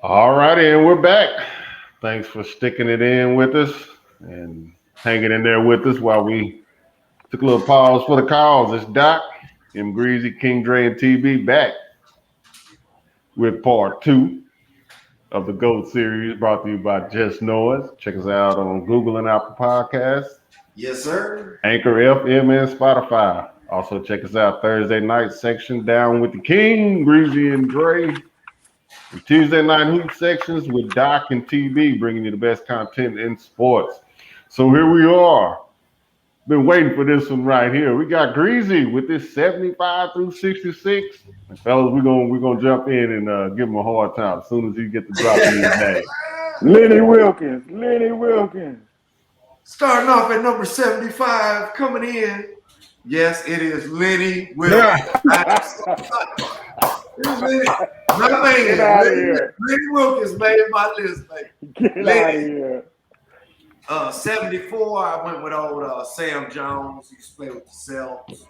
All righty, and we're back. Thanks for sticking it in with us and hanging in there with us while we took a little pause for the cause. It's Doc, M. Greasy, King Dre, and TB back with part two of the GOAT series brought to you by Just Noise. Check us out on Google and Apple Podcasts, Yes, sir. Anchor FM, and Spotify. Also, check us out Thursday night section down with the King, Greasy, and Dre. And Tuesday night hoop sections with Doc and TB, bringing you the best content in sports. So here we are. Been waiting for this one right here. We got Greasy with this 75 through 66. And fellas, we're gonna jump in and give him a hard time as soon as he get to dropping his name. Lenny Wilkins. Lenny Wilkins. Starting off at number 75, coming in. Yes, it is Lenny Wilkins. Lenny, my Get man, out of here. Lenny Wilkins made my list, baby. Get out of here. 74, I went with old Sam Jones. He used to play with the Celtics.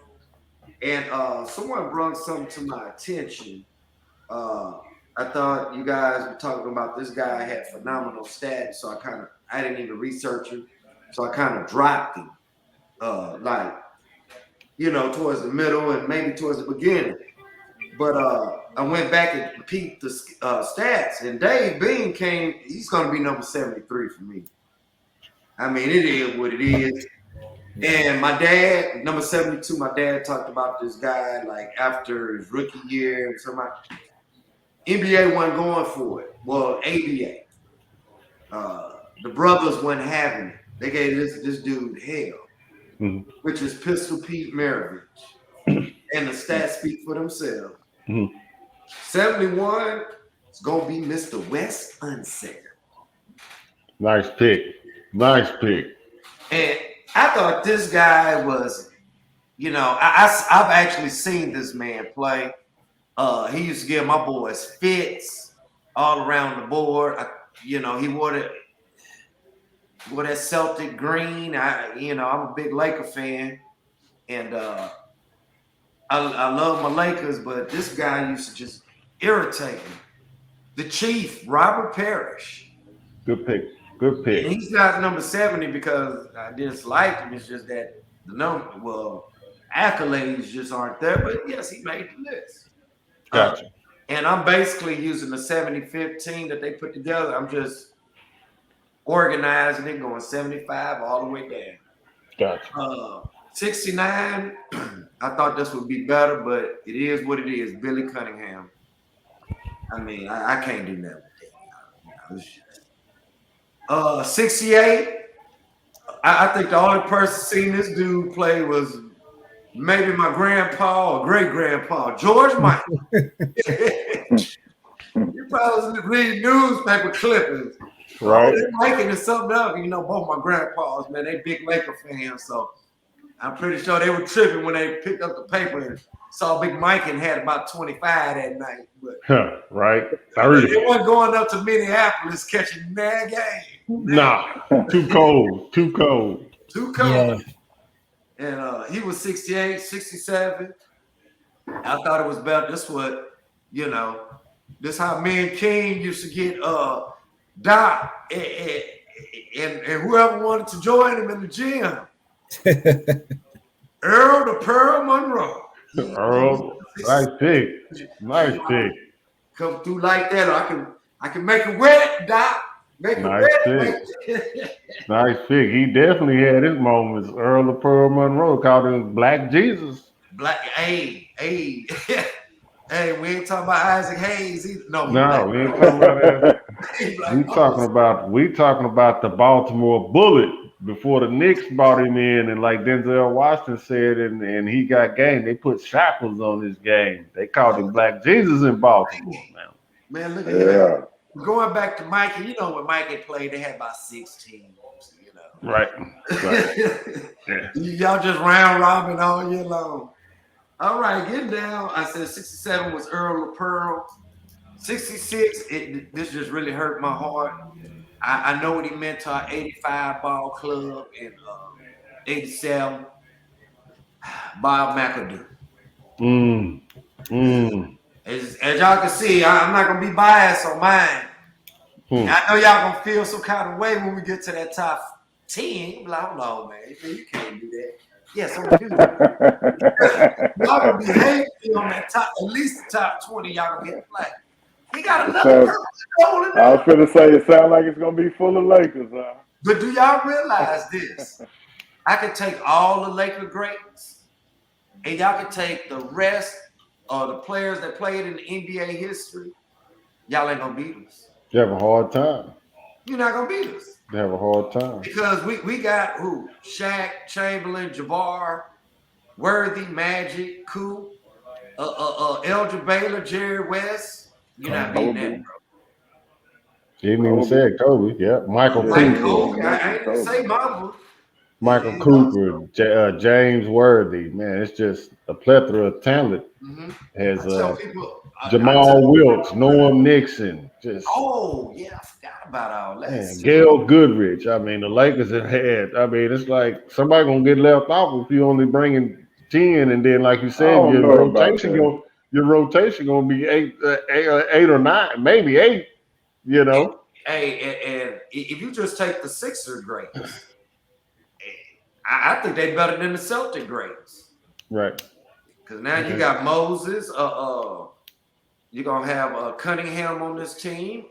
And someone brought something to my attention. I thought you guys were talking about this guy had phenomenal stats, so I didn't even research him, so I kind of dropped him, towards the middle and maybe towards the beginning. But I went back and peeped the stats, and Dave Bean he's going to be number 73 for me. I mean, it is what it is. And my dad, number 72, my dad talked about this guy like after his rookie year and somebody. NBA wasn't going for it. Well, ABA. The brothers wasn't having it. They gave this dude hell, which is Pistol Pete Maravich. And the stats speak for themselves. 71 is going to be Mr. Wes Unseld. Nice pick. Nice pick. And I thought this guy was, I've actually seen this man play. He used to give my boys fits all around the board. He wore that Celtic green. I'm a big Laker fan, and I love my Lakers, but this guy used to just irritate me. The Chief, Robert Parrish. Good pick. Good pick. And he's not number 70 because I dislike him. It's just that accolades just aren't there. But yes, he made the list. Gotcha. And I'm basically using the 70-15 that they put together. I'm just organizing it, going 75 all the way down. Gotcha. 69, I thought this would be better, but it is what it is. Billy Cunningham. I mean, I can't do nothing with that. 68, I think the only person seen this dude play was maybe my grandpa or great-grandpa, George Michael. You probably read newspaper clippings. Right. Michael is something else. Both my grandpas, man, they big Laker fans, so I'm pretty sure they were tripping when they picked up the paper and saw Big Mike and had about 25 that night. But right. They weren't going up to Minneapolis catching that game. Nah, too cold. Too cold. Too cold. Yeah. And he was 68, 67. I thought it was better. This how me and King used to get Doc and whoever wanted to join him in the gym. Earl the Pearl Monroe. Earl, nice pick. Nice pick. Come through like that, or I can make it wet, Doc. Make it nice wet. Pick. Nice pick. He definitely had his moments. Earl the Pearl Monroe called him Black Jesus. Hey, we ain't talking about Isaac Hayes either. No, we ain't talking about that. we talking about the Baltimore Bullet before the Knicks brought him in, and like Denzel Washington said, and he got game. They put shackles on his game. They called him Black Jesus in Baltimore. Man, look at that. Going back to Mikey, when Mikey played, they had about 6 teams. Right. Yeah. Y'all just round robin all year long. All right, getting down. I said 67 was Earl Pearl. 66, this just really hurt my heart. I know what he meant to our 85 ball club and 87. Bob McAdoo. As y'all can see, I'm not gonna be biased on mine. I know y'all gonna feel some kind of way when we get to that top 10. Like, no, man, you can't do that. Yes, I'm gonna do that. Y'all gonna be hating on that top, at least the top 20. Y'all gonna get flat. He got another purple goal in I there. was gonna say it sounds like it's gonna be full of Lakers, huh? But do y'all realize this? I could take all the Laker greats, and y'all could take the rest of the players that played in the NBA history. Y'all ain't gonna beat us. You have a hard time. You're not gonna beat us. You have a hard time. Because we got who? Shaq, Chamberlain, Jabbar, Worthy, Magic, Coop, Elgin Baylor, Jerry West. You're not beating that, bro. You didn't even say it, Kobe. Yeah, Michael Like Cooper. Kobe, I ain't say Mamba. Michael Cooper, James Worthy. Man, it's just a plethora of talent. Has Jamal Wilkes, Norm Nixon. Just yeah, I forgot about all that. Man, Gail Goodrich. I mean, the Lakers have had. I mean, it's like somebody gonna get left off if you only bringing 10, and then like you said, your rotation gonna be eight or 9, maybe 8. You know. And if you just take the Sixers greats, I think they're better than the Celtic greats. Right. Because now you got Moses. You're gonna have Cunningham on this team.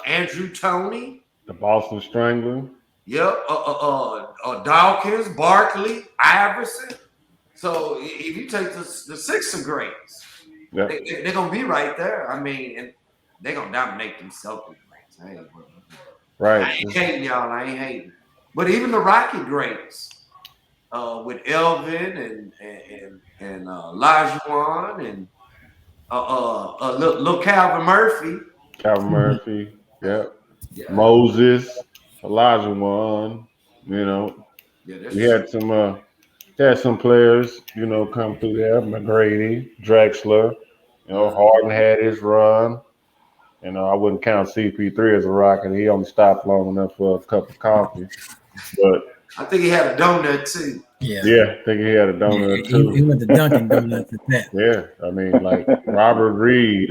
Andrew Toney. The Boston Strangler. Yep. Dawkins, Barkley, Iverson. So if you take the Sixer greats, they're gonna be right there. I mean, and they're gonna dominate them Celtic greats. Right. I ain't hating y'all. I ain't hating. But even the Rocky greats, with Elvin and Olajuwon and little Calvin Murphy. Calvin Murphy, yeah. Moses, Olajuwon, you know. We had some players, you know, come through there. McGrady, Drexler, you know, Harden had his run. You know, I wouldn't count CP3 as a Rocket. He only stopped long enough for a cup of coffee. But I think he had a donut too. Yeah, I think he had a donut too. He went to Dunkin' Donuts at that. Yeah, I mean, like Robert Reed,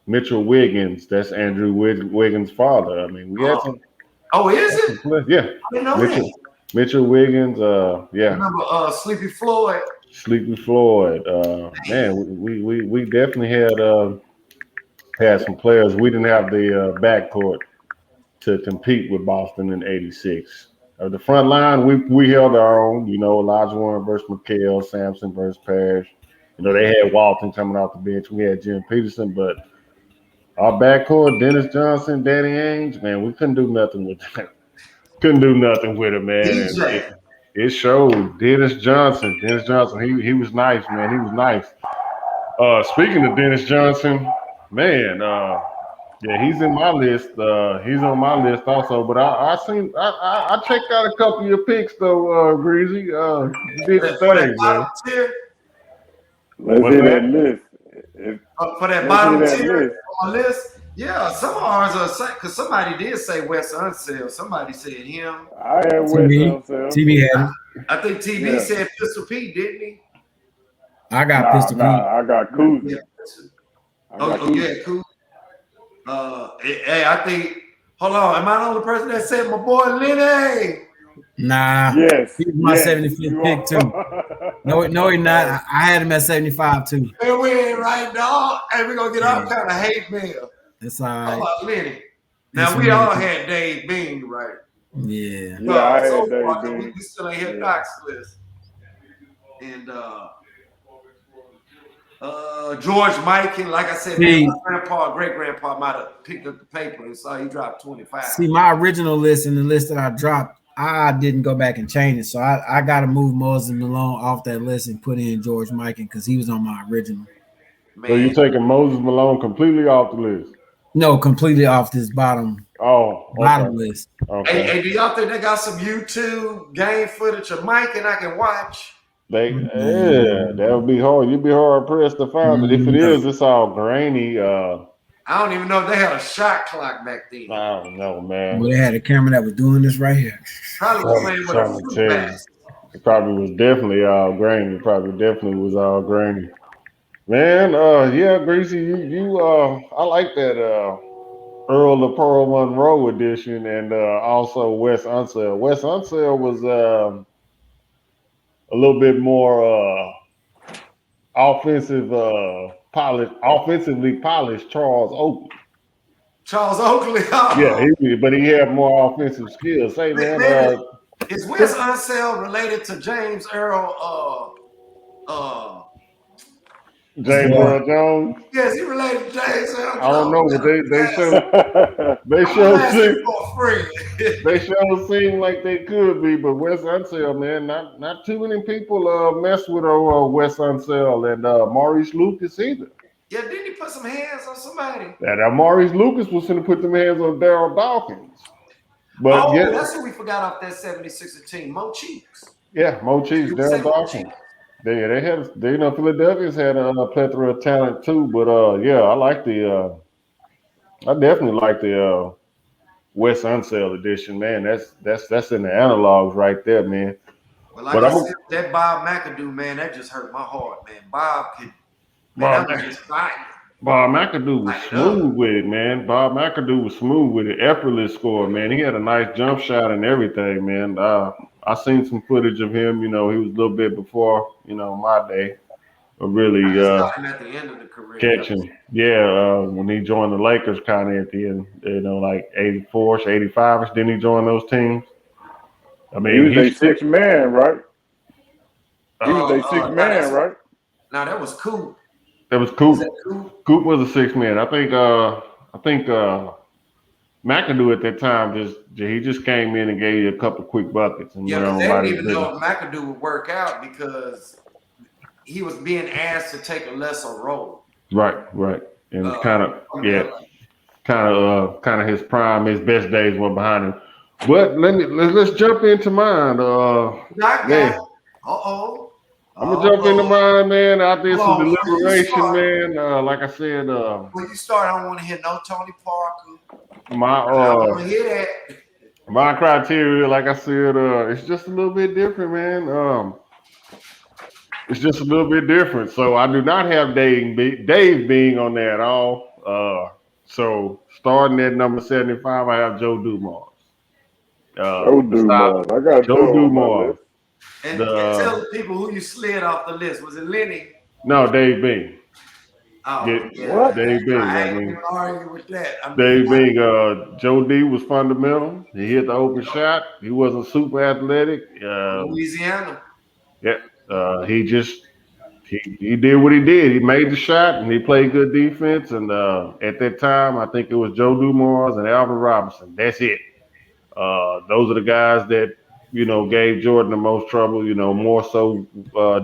Mitchell Wiggins. That's Andrew Wiggins' father. I mean, we had some. Oh, is it? Yeah, I didn't know Mitchell Wiggins. Yeah. Remember Sleepy Floyd? Sleepy Floyd. Man, we definitely had some players. We didn't have the backcourt to compete with Boston in '86. The front line, we held our own. You know, Olajuwon versus McHale, Sampson versus Parrish. You know, they had Walton coming off the bench. We had Jim Peterson, but our backcourt, Dennis Johnson, Danny Ainge, man, we couldn't do nothing with that. Couldn't do nothing with it, man. It showed. Dennis Johnson, he was nice, man. He was nice. Speaking of Dennis Johnson, man, yeah, he's in my list. He's on my list also. But I checked out a couple of your picks though, Greasy. You did the thing, man. Let's see that list. For that bottom tier on the list, yeah, some of ours are because somebody did say Wes Unseld. Somebody said him. I had Wes Unseld. TV had him. I think TV said Pistol Pete, didn't he? I got Pistol Pete. I got Kuzma. Yeah, cool. Hey, I think. Hold on, am I the only person that said my boy Lenny? Nah. Yes. He's my 75th pick too. No, he's not. I had him at 75 too. And we ain't right, dog. Hey, we're gonna get all kind of hate mail. That's all right. How about Lenny? Now we all had Dave Bean, right? Yeah. Yeah, I had Dave Bean. We still ain't hit Doc's list. And George Mikan, like I said, my grandpa, great grandpa might have picked up the paper and saw he dropped 25. See, my original list and the list that I dropped, I didn't go back and change it. So I got to move Moses Malone off that list and put in George Mikan because he was on my original. Man. So you're taking Moses Malone completely off the list? No, completely off this bottom list. Okay. Hey, do y'all think they got some YouTube game footage of Mike and I can watch? That would be hard. You'd be hard pressed to find it. If it is, it's all grainy. I don't even know if they had a shot clock back then. I don't know, man. Well, they had a camera that was doing this right here. Probably with a fruit pass. It probably was definitely all grainy. Man, yeah, Greasy, you I like that Earl of Pearl Monroe edition, and also Wes Unseld. Wes Unseld was a little bit more offensively polished Charles Oakley. Charles Oakley. Yeah, but he had more offensive skills. Say, man, is Wes Unseld related to James Earl? James Earl Jones. Yes, he related to James Earl Jones. I don't know, but they sure seem like they could be. But Wes Unseld, man, not too many people mess with Wes Unseld and Maurice Lucas either. Yeah, didn't he put some hands on somebody? That Maurice Lucas was going to put them hands on Daryl Dawkins. But that's who we forgot off that 76er team, Mo Cheeks. Yeah, Mo Cheeks, Daryl Dawkins. Philadelphia's had a plethora of talent too. But I definitely like the Wes Unseld edition, man. That's in the analogs right there, man. Well, like I said, that Bob McAdoo, man, that just hurt my heart, man. Bob McAdoo was smooth with it, man. Bob McAdoo was smooth with it. Effortless score, man. He had a nice jump shot and everything, man. I seen some footage of him. You know, he was a little bit before, my day. But really at the end of the career. Catching. Yeah, when he joined the Lakers kind of at the end, like 84-ish, 85-ish. Didn't he join those teams? I mean, he was a sixth man, right? He was a sixth man, right? No, that was Coop. That was Coop. Coop was a sixth man. I think McAdoo at that time he just came in and gave you a couple quick buckets. And they didn't even know if McAdoo would work out because he was being asked to take a lesser role. Right. And kind of his prime, his best days were behind him. But let's jump into mine. I'm gonna jump into mine, man. I did some deliberation, man. Like I said, when you start, I don't want to hear no Tony Parker. I want to hear that. My criteria, like I said, it's just a little bit different, man. It's just a little bit different. So I do not have Dave being on there at all. So starting at number 75, I have Joe Dumars. Joe Dumars. I got Joe Dumars. And tell the people who you slid off the list. Was it Lenny? No, Dave Bing. What? Dave Bing. I ain't even argue with that. Dave Bing. Joe D was fundamental. He hit the open shot. He wasn't super athletic. Louisiana. Yeah. He did what he did. He made the shot and he played good defense. And at that time, I think it was Joe Dumars and Alvin Robinson. That's it. Those are the guys that gave Jordan the most trouble. More so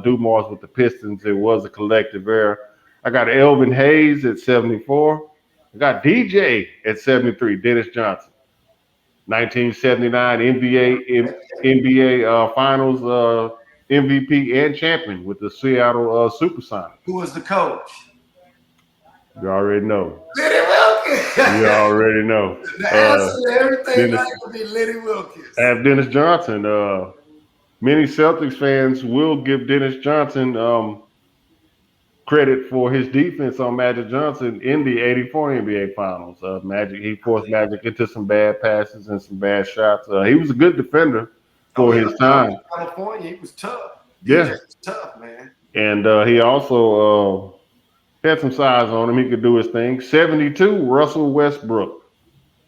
Dumars with the Pistons. It was a collective error. I got Elvin Hayes at 74. I got DJ at 73. Dennis Johnson, 1979 NBA Finals MVP and champion with the Seattle Supersonics. Who was the coach? You already know. Lenny Wilkens. You already know. The answer to everything would be Lenny Wilkens. I have Dennis Johnson. Many Celtics fans will give Dennis Johnson credit for his defense on Magic Johnson in the 84 NBA Finals. He forced Magic into some bad passes and some bad shots. He was a good defender for his time. California, he was tough. Yeah. He was tough, man. And he also had some size on him. He could do his thing. 72, Russell Westbrook.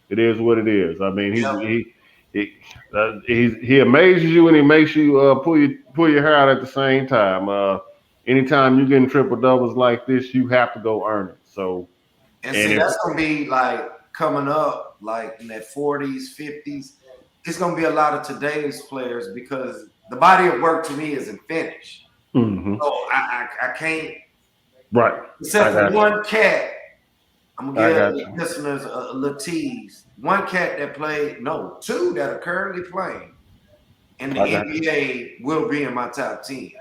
It is what it is. I mean, he amazes you and he makes you pull your hair out at the same time. Anytime you're getting triple doubles like this, you have to go earn it. So, that's gonna be like coming up, like in that 40s, 50s. It's gonna be a lot of today's players because the body of work to me isn't finished. Mm-hmm. So I can't. Right. Except for one cat. I'm gonna give listeners a little tease. One cat that played, two that are currently playing in the NBA will be in my top 10.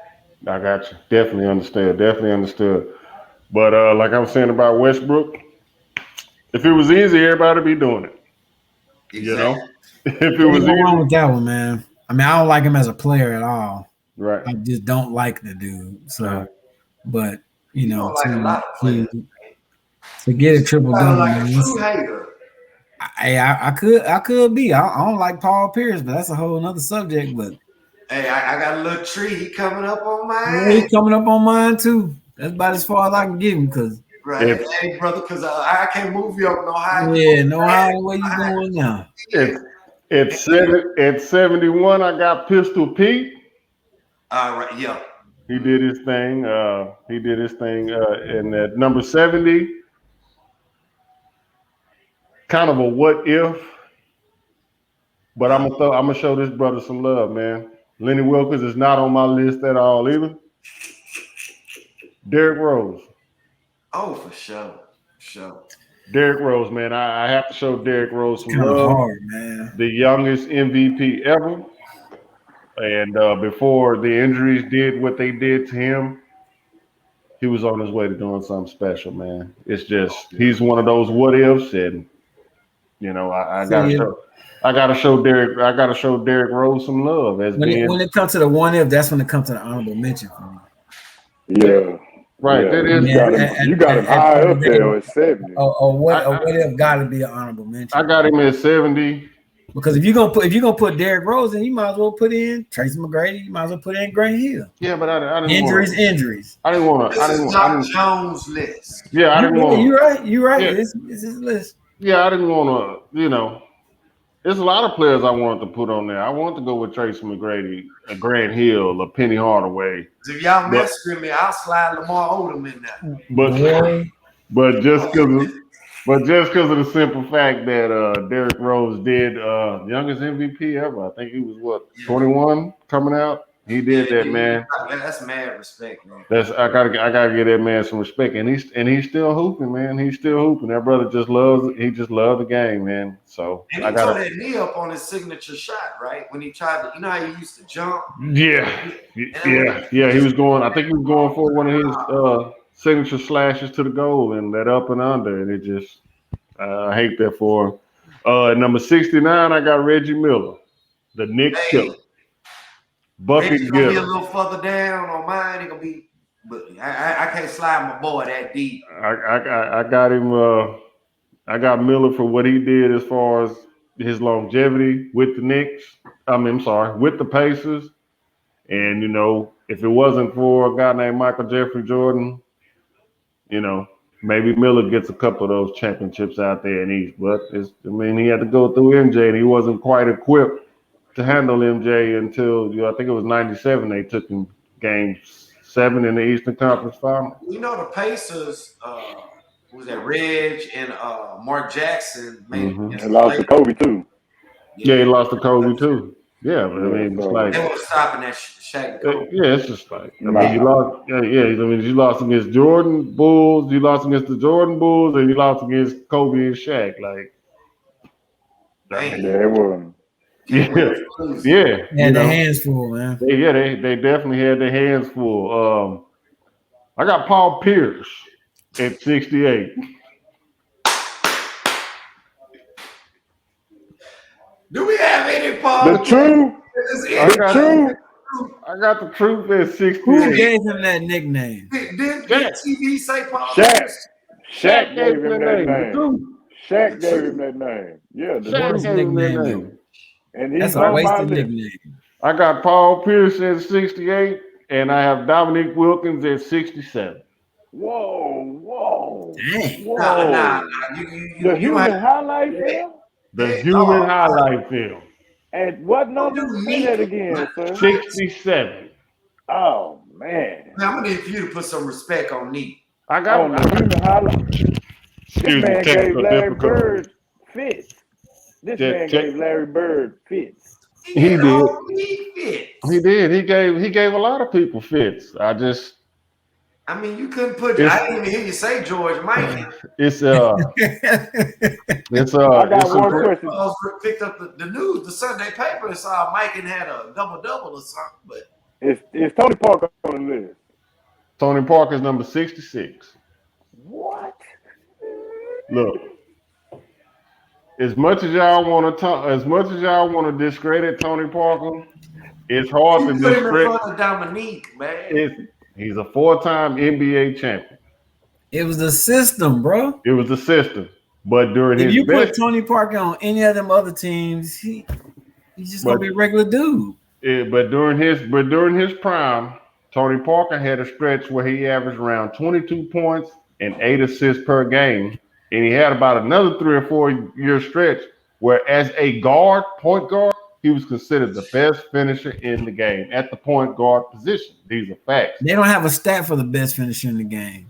I got you. Definitely understood. But like I was saying about Westbrook, if it was easy, everybody would be doing it. Exactly. If it was wrong with that one, man. I mean, I don't like him as a player at all. Right. I just don't like the dude. So, but like a lot of players. to get a triple double, like a true hater. Hey, I could be. I don't like Paul Pierce, but that's a whole nother subject. But Hey, I got a little tree. He coming up on yeah, mine. he's coming up on mine too. That's about as far as I can get him, cause Right, hey brother, because I can't move you up no higher. yeah, no how where you going now? It's 71. I got Pistol Pete. All right, yeah. He did his thing. And at number 70, kind of a what if, but I'm gonna show this brother some love, man. Lenny Wilkins is not on my list at all either. Derrick Rose. Oh, for sure. Derrick Rose, man. I have to show Derrick Rose some Kind of love. hard, man. The youngest MVP ever. And before the injuries did what they did to him, he was on his way to doing something special, man. It's just he's one of those what ifs, and you know I gotta show Derrick Rose some love as when it comes to the one if, that's when it comes to the honorable mention for me. Yeah. Right. Yeah. You got him high up there at 70. What if got to be an honorable mention? I got him at 70. Because if you're gonna put Derrick Rose in, you might as well put in Tracy McGrady. You might as well put in Grant Hill. Yeah, but I didn't injuries. I didn't want to. This is Doc Jones' list. Yeah, I didn't want. You're right. Yeah. This is his list. Yeah, I didn't want to. You know, there's a lot of players I wanted to put on there. I wanted to go with Tracy McGrady, a Grant Hill, a Penny Hardaway. If y'all mess with me, I'll slide Lamar Odom in there. But just because of the simple fact that Derrick Rose did youngest MVP ever. I think he was 21 coming out. He did that, man. That's mad respect, man. I gotta give that man some respect, and he's still hooping, man. He's still hooping. That brother just loves the game, man. So and he tore that knee up on his signature shot, right? When he tried to, you know how he used to jump. Yeah. He was going. I think he was going for one of his signature slashes to the goal and that up and under, and it just I hate that for him. At number 69, I got Reggie Miller, the Knicks killer. Reggie's gonna be a little further down on mine. He gonna be, but I can't slide my boy that deep. I got him. I got Miller for what he did as far as his longevity with the Knicks. With the Pacers. And you know, if it wasn't for a guy named Michael Jeffrey Jordan, you know, maybe Miller gets a couple of those championships out there in East. But he had to go through MJ, and he wasn't quite equipped to handle MJ until I think it was 97. They took him game 7 in the Eastern Conference Final. You know, the Pacers, was that Reg and Mark Jackson? And lost to Kobe too. Yeah, he lost to Kobe too. Yeah, but it's like they weren't stopping that Shaq. Yeah, it's just like you lost. You lost against Jordan Bulls. You lost against the Jordan Bulls, and you lost against Kobe and Shaq. Like, it was. Yeah. Had their hands full, man. They definitely had their hands full. I got Paul Pierce at 68. Do we have any Paul? The truth. I got the truth at 68. Who gave him that nickname? Did TV say Paul? Shaq gave him that name. Shaq gave him that name. Yeah, Shaq gave him that name. And that's a wasted nickname. I got Paul Pierce at 68, and I have Dominique Wilkins at 67. Whoa. Dang. Nah. The human highlight film? The human highlight film. And what number? Say that again, sir. 67. Oh, man. I'm going to need you to put some respect on Neat. I got the human highlight. This man gave Larry Bird fits. This man gave Larry Bird fits. He did. He did. He gave a lot of people fits. I mean, you couldn't put. I didn't even hear you say George Michael. I got one question. I picked up the news, the Sunday paper, and saw Mike had a double or something. But is Tony Parker on the list? Tony Parker's number 66. What? Look. As much as y'all want to discredit Tony Parker, it's hard to discredit. Put him in front of Dominique, man. He's a 4-time NBA champion. It was the system, bro. It was the system. But during If his you best, put Tony Parker on any of them other teams, he's just gonna be a regular dude. but during his prime, Tony Parker had a stretch where he averaged around 22 points and 8 assists per game, and he had about another 3 or 4 year stretch where, as a point guard, he was considered the best finisher in the game at the point guard position. These are facts. They don't have a stat for the best finisher in the game.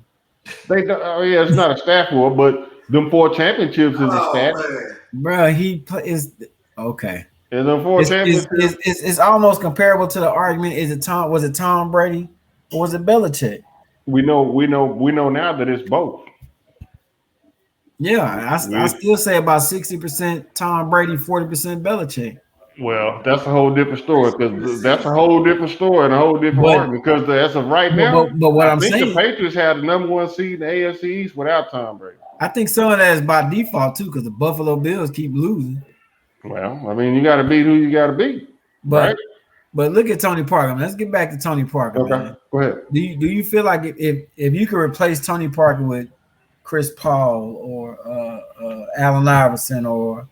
Yeah, it's not a stat for it, but them 4 championships is a stat. Man. Bro, he is okay. And them 4 championships. It's almost comparable to the argument. Was it Tom Brady or was it Belichick? We know now that it's both. Yeah, I still say about 60% Tom Brady, 40% Belichick. Well, that's a whole different story because that's a whole different story and a whole different argument. Because as of right now, but what I I'm think saying, the Patriots had the number 1 seed in the AFC East without Tom Brady. I think some of that is by default too, because the Buffalo Bills keep losing. Well, I mean, you got to beat who you got to beat, right? But look at Tony Parker. Let's get back to Tony Parker. Okay, man. go ahead. Do you feel like if you could replace Tony Parker with Chris Paul or Allen Iverson or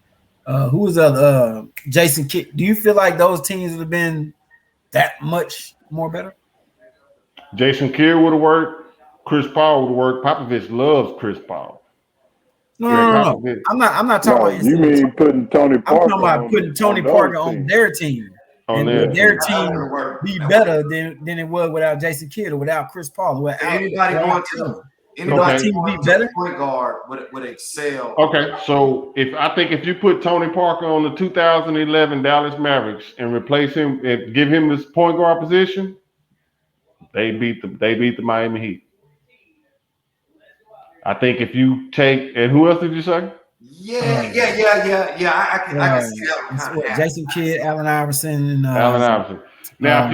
who was the other Jason Kidd, do you feel like those teams would have been that much more better? Jason Kidd would have worked. Chris Paul would have worked. Popovich loves Chris Paul. No. I'm not talking about. You mean putting Tony Parker? I'm talking about putting Tony Parker on their team. On their team be better than it would without Jason Kidd or without Chris Paul or without Anybody going to point guard would excel. Okay, so if you put Tony Parker on the 2011 Dallas Mavericks and replace him and give him this point guard position, they beat the Miami Heat. I think if you take, and who else did you say? Yeah. I can see that. Jason Kidd, Allen Iverson, and Allen Iverson. Now, if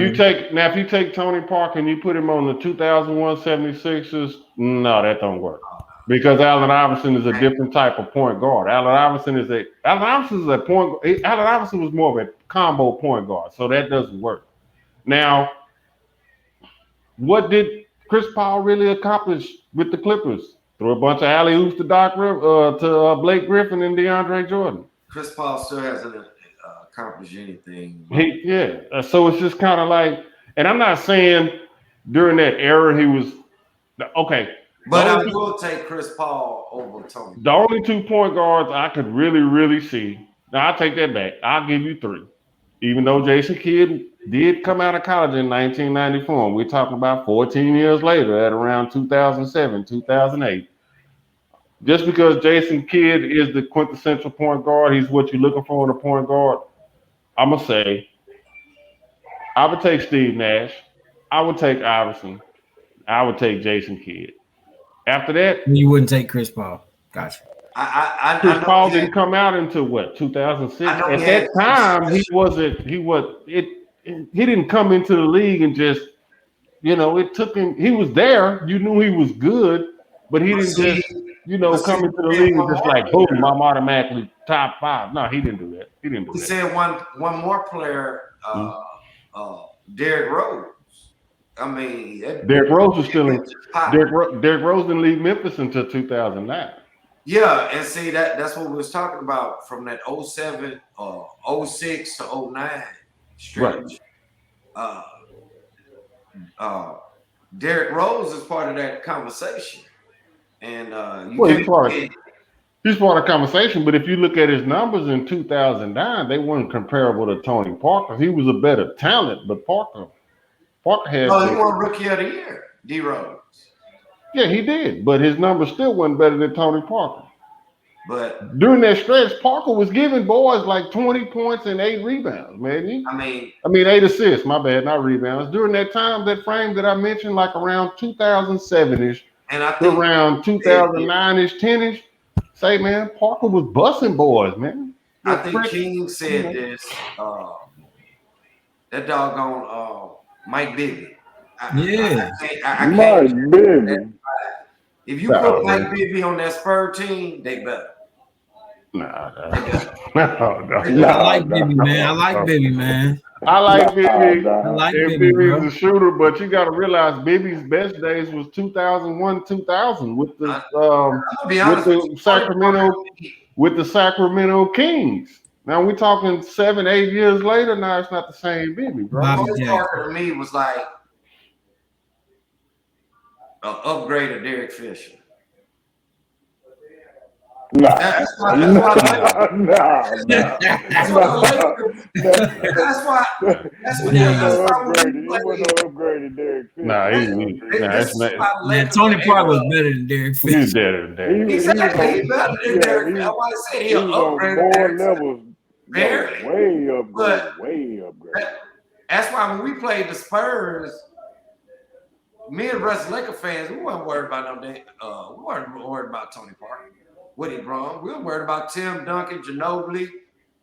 you take Tony Parker and you put him on the 2001 76ers, no, that don't work because Allen Iverson is a different type of point guard. Allen Iverson is a point. Allen Iverson was more of a combo point guard, so that doesn't work. Now, what did Chris Paul really accomplish with the Clippers? Throw a bunch of alley-oops to Blake Griffin and DeAndre Jordan. Chris Paul still hasn't accomplished anything. So it's just kind of like, and I'm not saying during that era he was okay. But I will take Chris Paul over Tony. The only 2 point guards I could really, really see. Now I'll take that back. I'll give you 3. Even though Jason Kidd did come out of college in 1994, we're talking about 14 years later at around 2007, 2008. Just because Jason Kidd is the quintessential point guard, he's what you're looking for in a point guard, I'm going to say I would take Steve Nash. I would take Iverson. I would take Jason Kidd. After that, you wouldn't take Chris Paul. Gotcha. Chris Paul didn't come out until what, 2006? At that time, he didn't come into the league and just, it took him. He was there. You knew he was good, but he didn't just, come into the league and just like, boom, I'm automatically top 5. No, he didn't do that. He said one more player, Derrick Rose. I mean, Derrick Rose was still in. Derrick Rose didn't leave Memphis until 2009. Yeah, and see that's what we was talking about from that 07, 06 to 09 stretch. Right. Derrick Rose is part of that conversation, and he's part of the conversation. But if you look at his numbers in 2009, they weren't comparable to Tony Parker. He was a better talent, but Parker had. Oh, he won Rookie of the Year, D Rose. Yeah, he did, but his numbers still wasn't better than Tony Parker. But during that stretch, Parker was giving boys like 20 points and 8 rebounds, man. I mean 8 assists, my bad, not rebounds. During that time, that frame that I mentioned, like around 2007-ish, and I think around 2009-ish, 10-ish, say, man, Parker was busting boys, man. I think King said this, that doggone Mike Bibby. Mike Bibby. If you put Mike Bibby on that Spurs team, they better. Nah. I like Bibby, man. I like Bibby, man. I like Bibby. I like And Bibby, Bibby's bro. a shooter, but you got to realize Bibby's best days was 2001, 2000 with the I'll be honest with the Sacramento Kings. Now we're talking 7-8 years later. Now it's not the same Bibby, bro. Tony Parker to me was like an upgrade of Derek Fisher. That's why I upgraded Derek Fisher. Tony Parker was better than Derek Fisher. He's better than Derek. Exactly, he's better than Derek. I want to say he'll upgrade more levels. Barely. Way upgraded. That's why when we played the Spurs, me and Russ Laker fans, we weren't worried about we weren't worried about Tony Parker. What he brought. We were worried about Tim Duncan, Ginobili,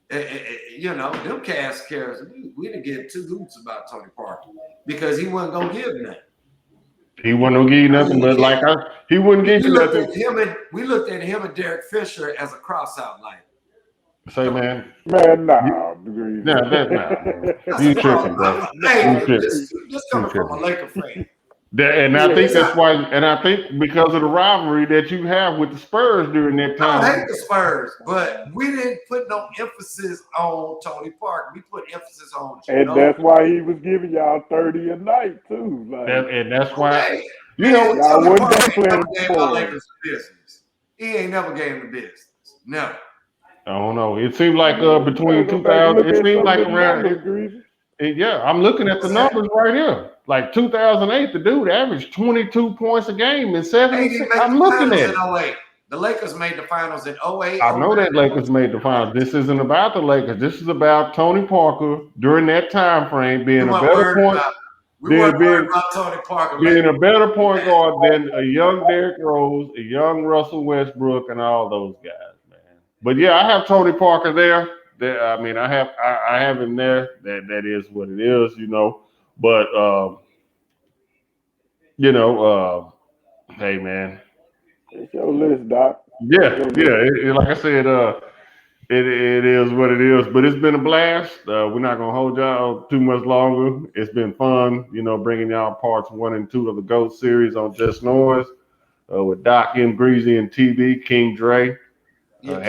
them cast characters. We didn't get two hoots about Tony Parker because he wasn't gonna give nothing. He wasn't gonna give you nothing, but he wouldn't give you nothing. We looked at him and Derek Fisher as a cross-out line. Say, man. Nah. You tripping, bro. Just coming from a Laker fan. And I think that's why, and I think because of the rivalry that you have with the Spurs during that time. I hate the Spurs, but we didn't put no emphasis on Tony Parker. We put emphasis on And that's why he was giving y'all 30 a night too. And that's why y'all wouldn't playing Lakers business. He ain't never gave him the business. Never. I don't know. It seemed like between 2000, it seemed like around. I'm looking at the numbers right here. Like 2008, the dude averaged 22 points a game in 7. I'm looking at it. The Lakers made the finals in 08. I know that Lakers made the finals. This isn't about the Lakers. This is about Tony Parker during that time frame being a better point. Being a better point guard than a young Derrick Rose, a young Russell Westbrook, and all those guys, man. But yeah, I have Tony Parker there. I mean, I have him there. That is what it is, But hey, man. It's your list, Doc. Yeah. Like I said, it is what it is. But it's been a blast. We're not gonna hold y'all too much longer. It's been fun, bringing y'all parts 1 and 2 of the GOAT series on Just Noise with Doc M. Greasy and TB King Dre. King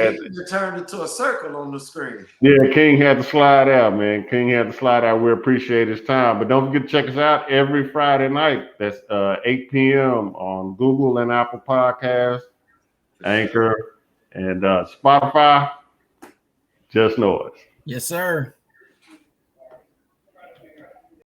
turned it to a circle on the screen. Yeah, King had to slide out, man. King had to slide out. We appreciate his time. But don't forget to check us out every Friday night. That's 8 p.m. on Google and Apple Podcasts, Anchor, and Spotify. Just Noise. Yes, sir.